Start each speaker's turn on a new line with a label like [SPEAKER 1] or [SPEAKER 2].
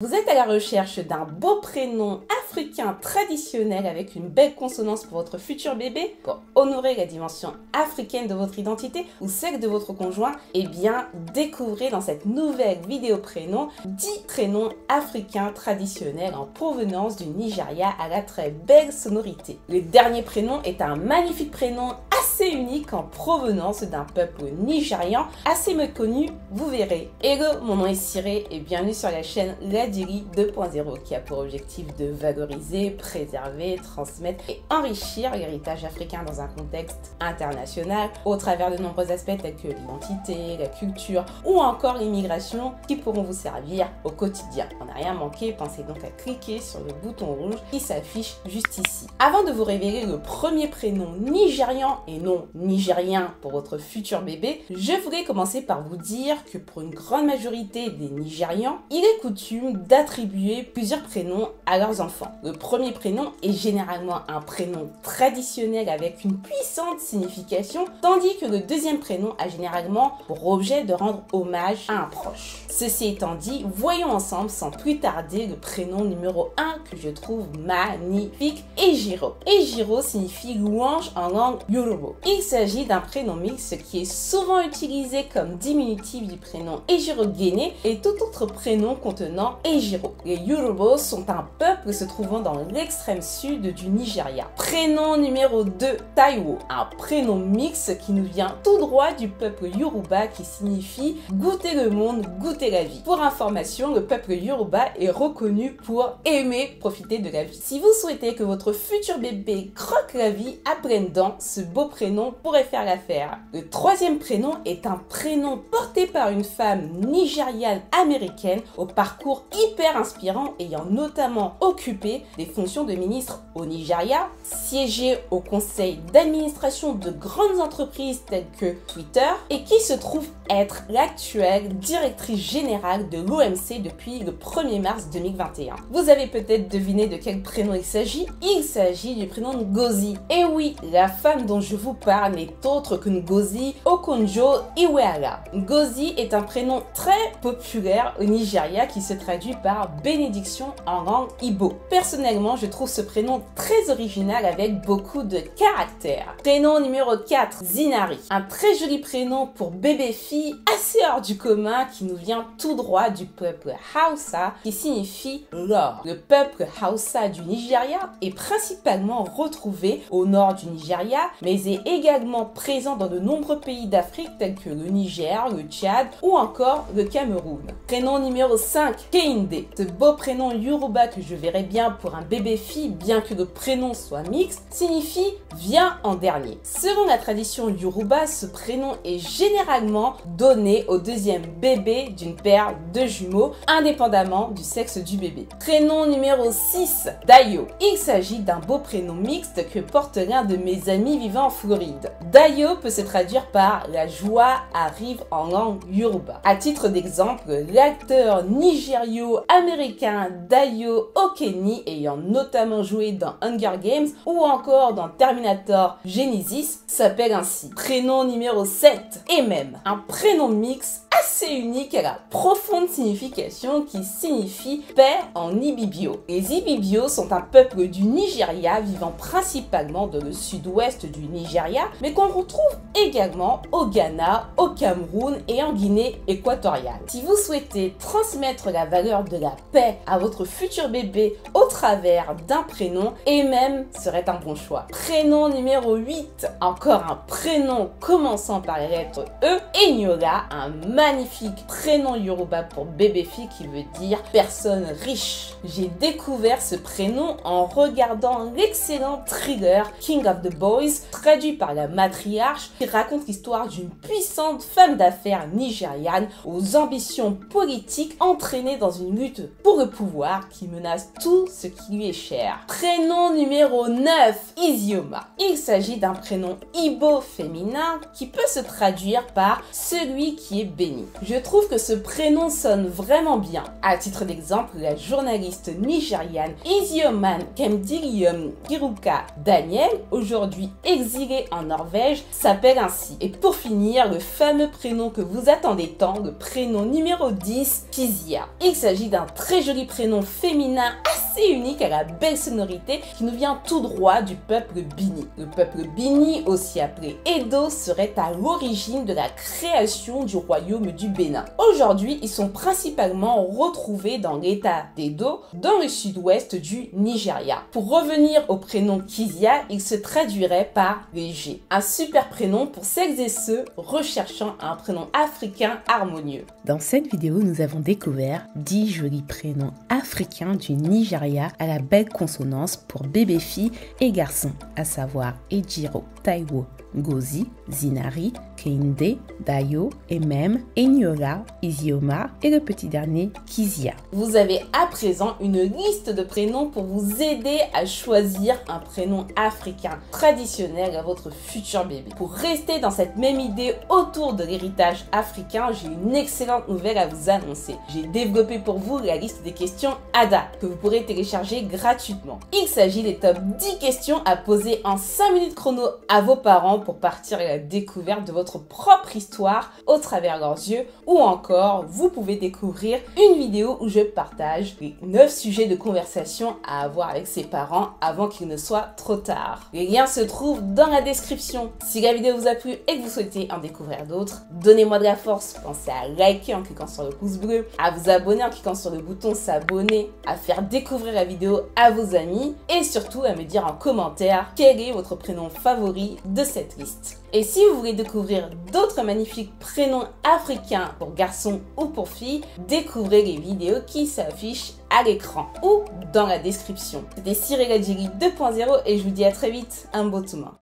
[SPEAKER 1] Vous êtes à la recherche d'un beau prénom africain traditionnel avec une belle consonance pour votre futur bébé pour honorer la dimension africaine de votre identité ou celle de votre conjoint? Eh bien, découvrez dans cette nouvelle vidéo prénom 10 prénoms africains traditionnels en provenance du Nigeria à la très belle sonorité. Le dernier prénom est un magnifique prénom assez unique en provenance d'un peuple nigérian assez méconnu, vous verrez. Hello, mon nom est Siré et bienvenue sur la chaîne Ladiri 2.0 qui a pour objectif de valoriser, préserver, transmettre et enrichir l'héritage africain dans un contexte international au travers de nombreux aspects tels que l'identité, la culture ou encore l'immigration qui pourront vous servir au quotidien. On n'a rien manqué, pensez donc à cliquer sur le bouton rouge qui s'affiche juste ici. Avant de vous révéler le premier prénom nigérian et non nigérien pour votre futur bébé, je voudrais commencer par vous dire que pour une grande majorité des Nigérians, il est coutume d'attribuer plusieurs prénoms à leurs enfants. Le premier prénom est généralement un prénom traditionnel avec une puissante signification, tandis que le deuxième prénom a généralement pour objet de rendre hommage à un proche. Ceci étant dit, voyons ensemble sans plus tarder le prénom numéro 1 que je trouve magnifique, Ejiro. Ejiro signifie louange en langue Yoruba. Il s'agit d'un prénom mixte qui est souvent utilisé comme diminutif du prénom Ejirogene et tout autre prénom contenant Ejiro. Les Yorubas sont un peuple se trouvant dans l'extrême sud du Nigeria. Prénom numéro 2, Taiwo, un prénom mixte qui nous vient tout droit du peuple Yoruba qui signifie goûter le monde, goûter la vie. Pour information, le peuple Yoruba est reconnu pour aimer profiter de la vie. Si vous souhaitez que votre futur bébé croque la vie à pleines dents, ce beau prénom pourrait faire l'affaire. Le troisième prénom est un prénom porté par une femme nigériane américaine au parcours hyper inspirant ayant notamment occupé des fonctions de ministre au Nigeria, siégé au conseil d'administration de grandes entreprises telles que Twitter et qui se trouve être l'actuelle directrice générale de l'OMC depuis le 1er mars 2021. Vous avez peut-être deviné de quel prénom il s'agit? Il s'agit du prénom Ngozi. Et oui, la femme dont je vous parle n'est autre que Ngozi Okonjo-Iweala. Ngozi est un prénom très populaire au Nigeria qui se traduit par bénédiction en langue Igbo. Personnellement, je trouve ce prénom très original avec beaucoup de caractère. Prénom numéro 4, Zinari. Un très joli prénom pour bébé-fille assez hors du commun qui nous vient tout droit du peuple Hausa qui signifie l'or. Le peuple Hausa du Nigeria est principalement retrouvé au nord du Nigeria mais est également présent dans de nombreux pays d'Afrique tels que le Niger, le Tchad ou encore le Cameroun. Prénom numéro 5, Kehinde. Ce beau prénom Yoruba que je verrais bien pour un bébé-fille, bien que le prénom soit mixte, signifie viens en dernier. Selon la tradition Yoruba, ce prénom est généralement donné au deuxième bébé d'une paire de jumeaux, indépendamment du sexe du bébé. Prénom numéro 6, Dayo. Il s'agit d'un beau prénom mixte que porte l'un de mes amis vivant en Floride. Dayo peut se traduire par la joie arrive en langue Yoruba. À titre d'exemple, l'acteur nigério-américain Dayo Okeni, ayant notamment joué dans Hunger Games ou encore dans Terminator Genesis, s'appelle ainsi. Prénom numéro 7, Emem. Un prénom mixte assez unique à la profonde signification qui signifie paix en Ibibio. Les Ibibio sont un peuple du Nigeria vivant principalement dans le sud-ouest du Nigeria, mais qu'on retrouve également au Ghana, au Cameroun et en Guinée équatoriale. Si vous souhaitez transmettre la valeur de la paix à votre futur bébé au travers d'un prénom, Emem serait un bon choix. Prénom numéro 8, encore un prénom commençant par la lettre E, Eniola, un magnifique prénom Yoruba pour bébé-fille qui veut dire personne riche. J'ai découvert ce prénom en regardant l'excellent thriller King of the Boys, traduit par la matriarche, qui raconte l'histoire d'une puissante femme d'affaires nigériane aux ambitions politiques entraînée dans une lutte pour le pouvoir qui menace tout ce qui lui est cher. Prénom numéro 9, Isioma. Il s'agit d'un prénom Igbo féminin qui peut se traduire par ce celui qui est béni. Je trouve que ce prénom sonne vraiment bien. À titre d'exemple, la journaliste nigériane Isioman Kemdirium Kiruka Daniel, aujourd'hui exilée en Norvège, s'appelle ainsi. Et pour finir, le fameux prénom que vous attendez tant, le prénom numéro 10, Kizia. Il s'agit d'un très joli prénom féminin assez unique à la belle sonorité qui nous vient tout droit du peuple Bini. Le peuple Bini, aussi appelé Edo, serait à l'origine de la création du royaume du Bénin. Aujourd'hui, ils sont principalement retrouvés dans l'état d'Edo, dans le sud-ouest du Nigeria. Pour revenir au prénom Kizia, il se traduirait par léger. Un super prénom pour celles et ceux recherchant un prénom africain harmonieux.
[SPEAKER 2] Dans cette vidéo, nous avons découvert 10 jolis prénoms africains du Nigeria à la belle consonance pour bébé, fille et garçon, à savoir Ejiro, Taiwo, Ngozi, Zinari, Kehinde, Dayo, Emem, Eniola, Isioma et le petit dernier Kizia.
[SPEAKER 1] Vous avez à présent une liste de prénoms pour vous aider à choisir un prénom africain traditionnel à votre futur bébé. Pour rester dans cette même idée autour de l'héritage africain, j'ai une excellente nouvelle à vous annoncer. J'ai développé pour vous la liste des questions ADA que vous pourrez télécharger gratuitement. Il s'agit des top 10 questions à poser en 5 minutes chrono à vos parents pour partir à la découverte de votre propre histoire au travers leurs yeux, ou encore vous pouvez découvrir une vidéo où je partage les 9 sujets de conversation à avoir avec ses parents avant qu'il ne soit trop tard. Les liens se trouvent dans la description. Si la vidéo vous a plu et que vous souhaitez en découvrir d'autres, donnez-moi de la force, pensez à liker en cliquant sur le pouce bleu, à vous abonner en cliquant sur le bouton s'abonner, à faire découvrir la vidéo à vos amis et surtout à me dire en commentaire quel est votre prénom favori de cette liste. Et si vous voulez découvrir d'autres magnifiques prénoms africains pour garçons ou pour filles, découvrez les vidéos qui s'affichent à l'écran ou dans la description. C'était Cyril Adjili 2.0 et je vous dis à très vite, un beau tout.